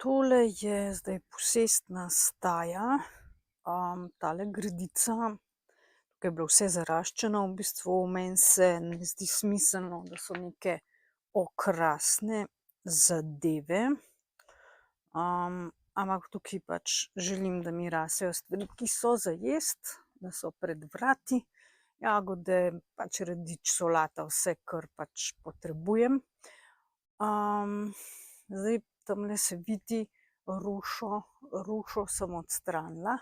Tole je zdaj posestna staja, tale gredica, tukaj je bilo vse zaraščeno, v bistvu meni se ne zdi smiselno, da so neke okrasne zadeve, ampak tukaj pač želim, da mi rasejo stvari, ki so za jesti, da so pred vrati, jagode, pač radič, solata, vse, kar pač potrebujem. Zdaj tamle se vidi rušo sem odstranila.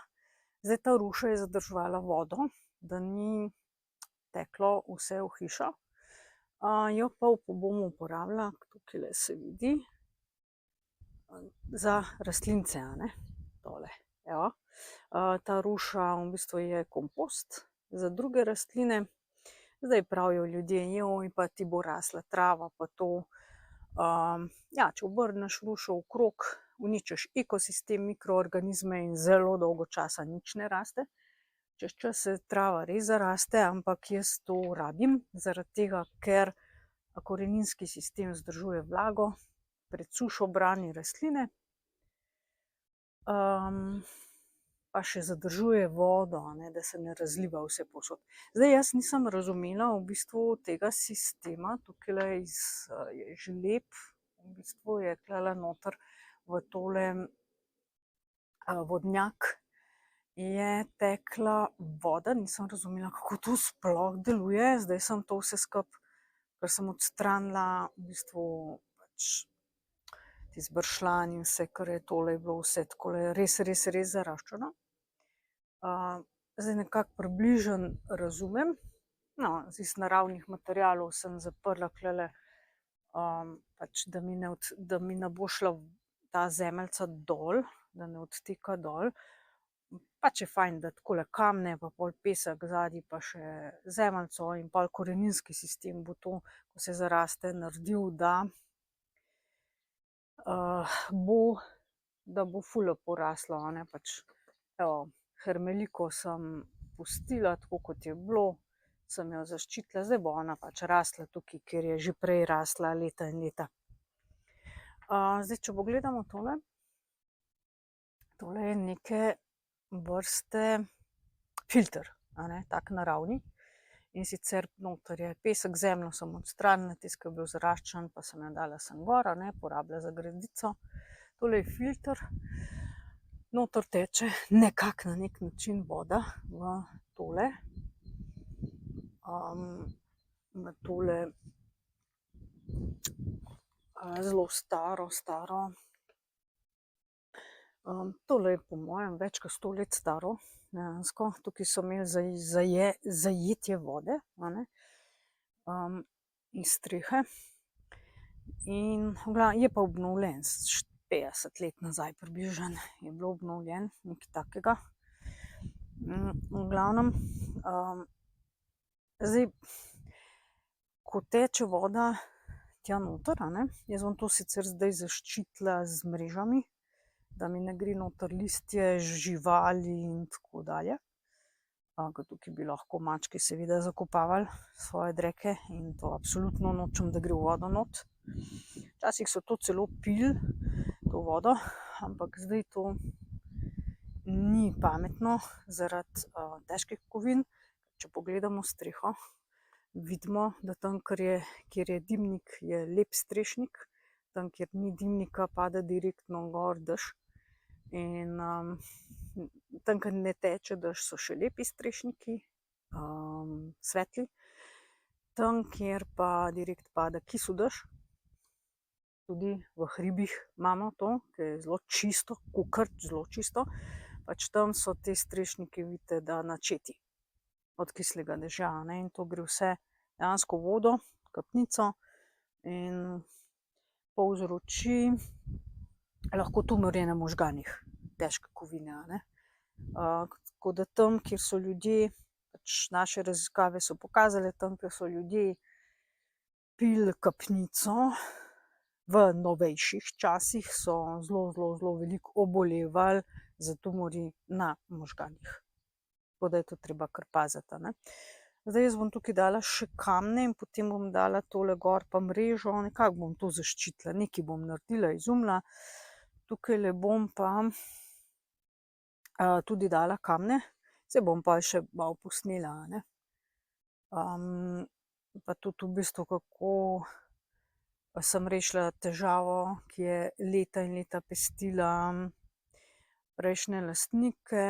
Zdaj ta ruša je zadrževala vodo, da ni teklo vse v hišo. Jo pa bom uporabila, tukajle se vidi, za rastlince, tole, evo. Ta ruša v bistvu je kompost za druge rastline. Zdaj pravijo ljudje, joj, pa ti bo rasla trava, pa to. Če obrneš rušo okrog, uničiš ekosistem, mikroorganizme in zelo dolgo časa nič ne raste. Čez čas se trava res zaraste, ampak jaz to rabim, zaradi tega, ker koreninski sistem vzdržuje vlago, pred sušo brani rastline, pa še zadržuje vodo, da se ne razliva vse povsod. Zdaj jaz nisem razumela v bistvu tega sistema, tukajle je žleb, v bistvu je tukajle noter v tole vodnjak je tekla voda, nisem razumela, kako to sploh deluje. Zdaj sem to vse skupaj, ker sem odstranila v bistvu pač tisti bršljan in vse, kar je tole, je bilo vse takole res zaraščeno. Zdaj nekako približno razumem. No, iz naravnih materialov sem zaprla tukajle, pač da mi ne bo šla ta zemeljca dol, da ne odteka dol. Pač je fajn, da takole kamne, pa pol pesek zadaj, pa še zemeljco in pol koreninski sistem bo to, ko se zaraste, naredil, da bo ful lepo raslo, pač, evo, hermeliko sem pustila tako, kot je bilo, sem jo zaščitila, zdaj bo ona pač rasla tukaj, kjer je že prej rasla leta in leta. Zdaj, če pogledamo tole, tole je neke vrste filter, tak naravni, in sicer noter je pesek, zemljo sem odstranila, tisti, ki je bil zaraščen, pa sem jo dala sem gor, porabila za gredico. Tole je filter, noter teče nekako na nek način voda v tole, zelo staro, tole je po mojem več kot 100 let staro, dejansko. Tukaj so imeli zajetje vode, iz strehe. In je pa obnovljen, 50 let nazaj približno je bilo obnovljen, nekaj takega. V glavnem, zdaj, ko teče voda tja noter, jaz bom to sicer zdaj zaščitila z mrežami, da mi ne gre noter listje, živali in tako dalje. Ker tukaj bi lahko mačke seveda zakopavali svoje dreke in to absolutno nočem, da gre v vodo not. Včasih so to celo pili, to vodo, ampak zdaj to ni pametno zaradi težkih kovin. Če pogledamo streho, vidimo, da tam, kjer je dimnik, je lep strešnik, tam, kjer ni dimnika, pade direktno gor dež. In tam, kjer ne teče dež, so še lepi strešniki, svetli. Tam, kjer pa direkt pada kisel dež, tudi v hribih imamo to, ki je zelo čisto, kakor zelo čisto, pač tam so te strešniki, vidite, da načeti od kislega dežja, in to gre vse dejansko vodo, kapnico in povzroči lahko tumorje na možganih, težke kovine, tako da tam, kjer so ljudje, pač naše raziskave so pokazale, tam, kjer so ljudje pili kapnico v novejših časih, so zelo veliko obolevali za tumorji na možganih. Tako da je to treba kar paziti, Zdaj jaz bom tukaj dala še kamne in potem bom dala tole gor pa mrežo, nekako bom to zaščitila, nekaj bom naredila, izumila. tukajle bom pa tudi dala kamne, se bom pa še malo posnela, ne. Pa tudi v bistvu, kako sem rešila težavo, ki je leta in leta pestila prejšnje lastnike,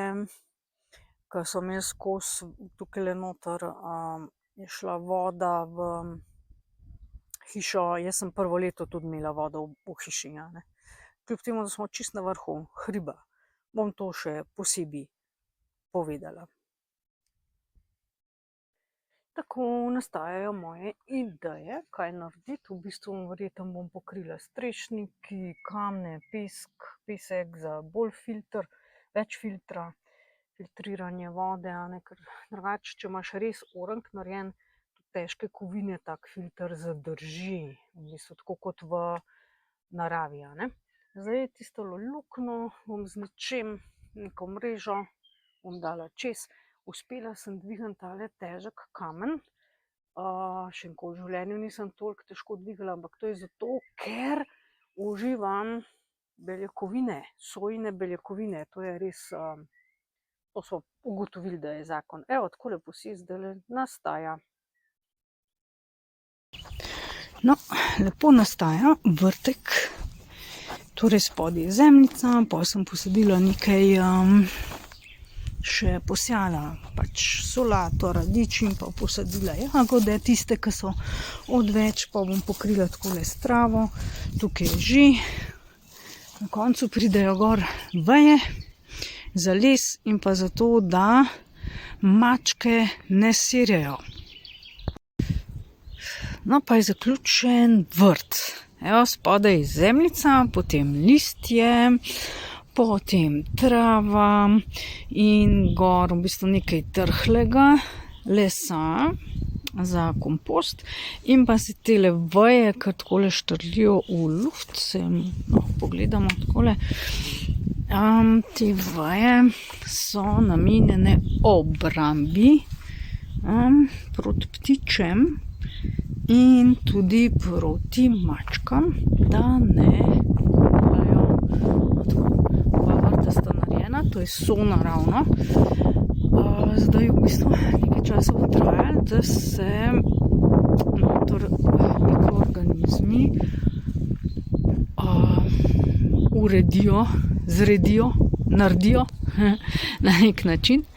ke so imeli skozi tukajle noter, je šla voda v hišo, jaz sem prvo leto tudi imela vodo v hiši, a ne. Kljub temu, da smo čisto na vrhu hriba. Bom to še posebej povedala. Tako nastajajo moje ideje, kaj narediti. V bistvu verjetno bom pokrila strešniki, kamne, pesek za bolj filter, več filtra, filtriranje vode, a ne, ker drugače, če imaš res orenk narejen, težke kovine tak filter zadrži, v bistvu tako kot v naravi, a ne. Zdaj tisto luknjo bom z nečim, neko mrežo bom dala čez. Uspela sem dvigniti tale težek kamen, še nikoli v življenju nisem toliko težko dvigala, ampak to je zato, ker uživam beljakovine, sojine beljakovine, to je res, to smo ugotovili, da je zakon. Evo, takole posest zdajle nastaja. No, lepo nastaja vrtek, torej spodaj je zemljica, potem sem posadila nekaj, še posejala pač solato, radič in pa posadila jagode, tiste, ki so odveč, pa bom pokrila takole s travo. Tukaj je že, na koncu pridejo gor veje za les in pa zato, da mačke ne serjajo. No, pa je zaključen vrt. Evo, spodaj je zemljica, potem listje, potem trava in gor v bistvu nekaj trhlega lesa za kompost in pa se tele veje, kar takole štrlijo v luft, se pogledamo takole. Te veje so namenjene obrambi proti ptičem in tudi proti mačkam, da ne delajo. Oba vrta sta narejena, to je sonaravno. Zdaj v bistvu nekaj časa bo trajalo, da se noter mikroorganizmi uredijo, zredijo, naredijo na nek način.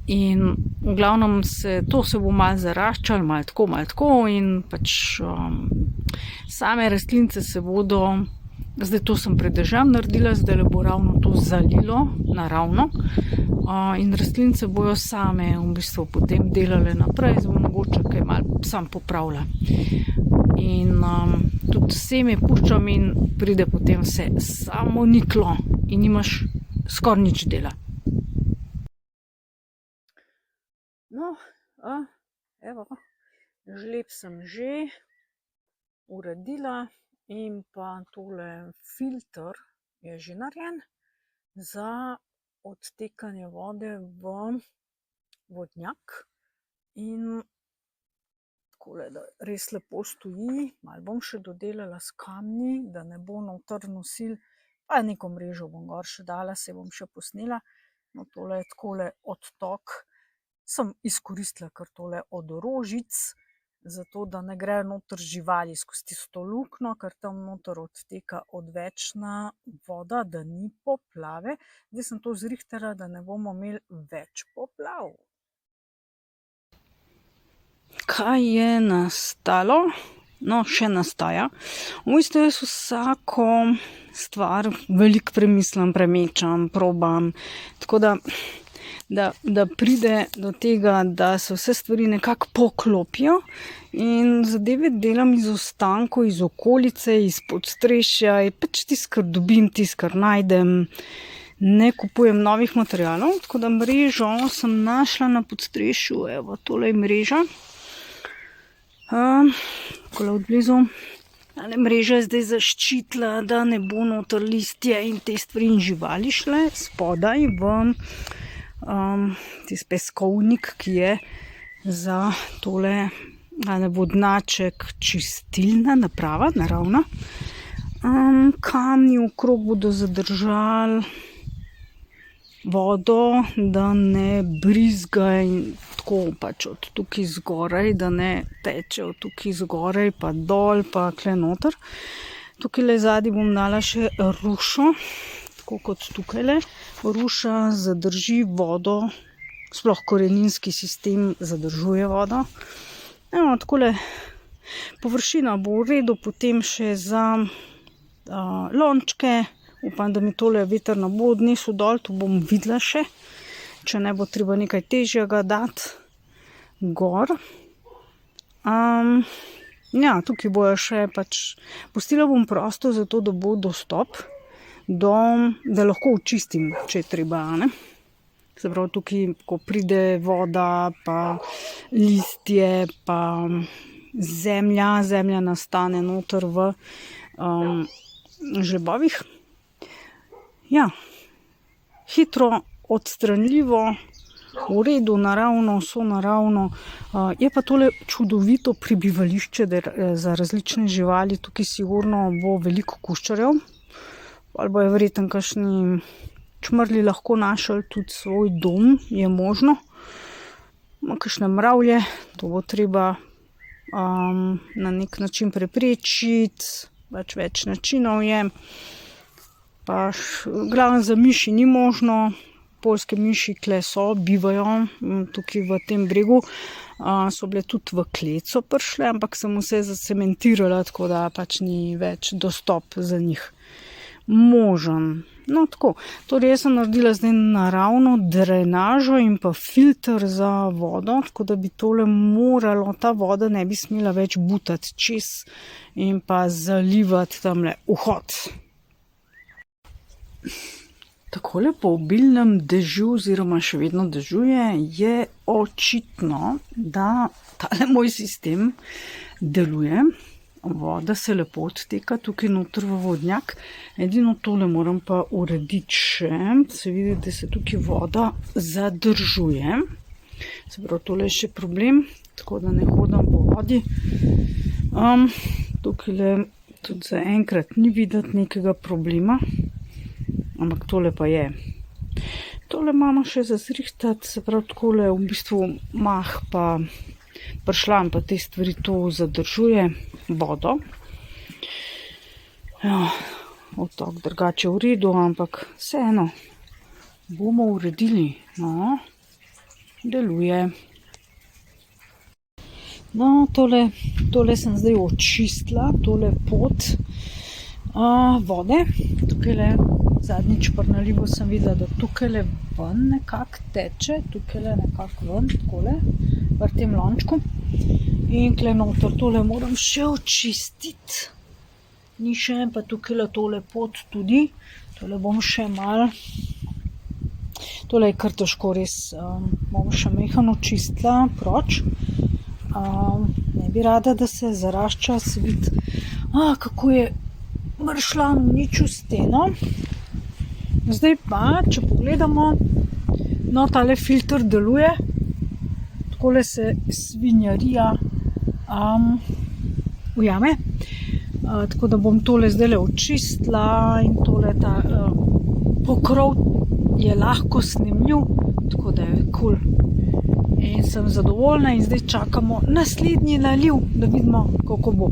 In v glavnem se bo malo zaraščalo, malo tako in pač same rastlince se bodo, zdaj to sem pred dežjem naredila, zdaj bo ravno to zalilo naravno in rastlince bojo same v bistvu potem delale naprej, zdaj bo mogoče kaj malo sam popravila. In tudi seme puščam in pride potem vse samo niklo in nimaš skoraj nič dela. No, evo, žleb sem že uredila in pa tole filter je že narejen za odtekanje vode v vodnjak in takole, da res lepo stoji. Malo bom še dodelala s kamni, da ne bo noter nosil, pa neko mrežo bom gor še dala, se bom še posnela. No, tole je takole odtok. Sem izkoristila kar tole od rožic, zato da ne gre noter živali skozi tisto luknjo, ker tam noter odteka odvečna voda, da ni poplave. Zdaj sem to zrihtala, da ne bomo imeli več poplav. Kaj je nastalo? No, še nastaja. V bistvu jaz vsako stvar veliko premislim, premečam, probam, tako da pride do tega, da se vse stvari nekako poklopijo in zadeve delam iz ostankov, iz okolice, iz podstrešja, pač tisto, kar dobim, tisto, kar najdem, ne kupujem novih materialov, tako da mrežo sem našla na podstrešju, evo, tole je mreža, takole od blizu. Mreža je zdaj zaščitila, da ne bo noter listje in te stvari in živali šle spodaj v tisti peskovnik, ki je za tole vodnaček čistilna naprava, naravna. Kamni okrog bodo zadržali vodo, da ne brizga in tako pač od tukaj zgoraj, da ne teče od tukaj zgoraj pa dol pa kle noter. Tukajle zadaj bom dala še rušo, tako kot tukajle. Ruša zadrži vodo, sploh koreninski sistem zadržuje vodo. Evo, takole površina bo v redu, potem še za lončke. Upam, da mi tole veter ne bo odnesel dol, to bom videla še. Če ne bo treba nekaj težjega dati gor. Ja, tukaj bojo še pač, pustila bom prostor za to, da bo dostop, da lahko očistim, če je treba, ne. Se pravi, tukaj, ko pride voda, pa listje, pa zemlja nastane noter v žlebovih. Ja, hitro, odstranljivo, v redu, naravno, sonaravno. Je pa tole čudovito prebivališče za različne živali. Tukaj sigurno bo veliko kuščarjev. Ali bojo verjetno kakšni čmrlji lahko našli tudi svoj dom, je možno. Kakšne mravlje, to bo treba na nek način preprečiti. Več načinov je. Pa glavno za miši ni možno. Poljske miši kle so, bivajo tukaj v tem bregu. So bile tudi v kleco prišle, ampak sem vse zacementirala, tako da pač ni več dostop za njih možen. No, tako. Torej, jaz sem naredila zdaj naravno drenažo in pa filter za vodo, tako da bi tole moralo, ta voda ne bi smela več butati čez in pa zalivati tamle vhod. Takole po obilnem dežju, oziroma še vedno dežuje, je očitno, da tale moj sistem deluje. Voda se lepo odteka tukaj noter v vodnjak. Edino tole moram pa urediti še. Se vidi, da se tukaj voda zadržuje. Se pravi, tole je še problem, tako da ne hodim po vodi. Tukajle tudi zaenkrat ni videti nekega problema. Ampak tole pa je. Tole imamo še za zrihtati, se pravi, takole v bistvu mah pa pršlan pa te stvari to zadržuje vodo. Ja, odtok drugače v redu, ampak vseeno bomo uredili. No, deluje. No, tole sem zdaj očistila, tole pot vode. Tukajle zadnjič pri nalivu sem videla, da tukajle ven nekako teče, tukajle nekako ven, takole, v tem lončku. In tukaj noter tole moram še očistiti. Ni še, pa tukajle tole pot tudi. Tole bom še malo. Tole je kar težko, res. Bom še mehano očistila proč. Ne bi rada, da se zarašča, se vidi, kako je mršlan uničil steno. Zdaj pa, če pogledamo, no, tale filter deluje. Takole se svinjarija ujame. Tako da bom tole zdajle očistila in tole ta pokrov je lahko snemljiv, tako da je cool. In sem zadovoljna in zdaj čakamo naslednji naliv, da vidimo, kako bo.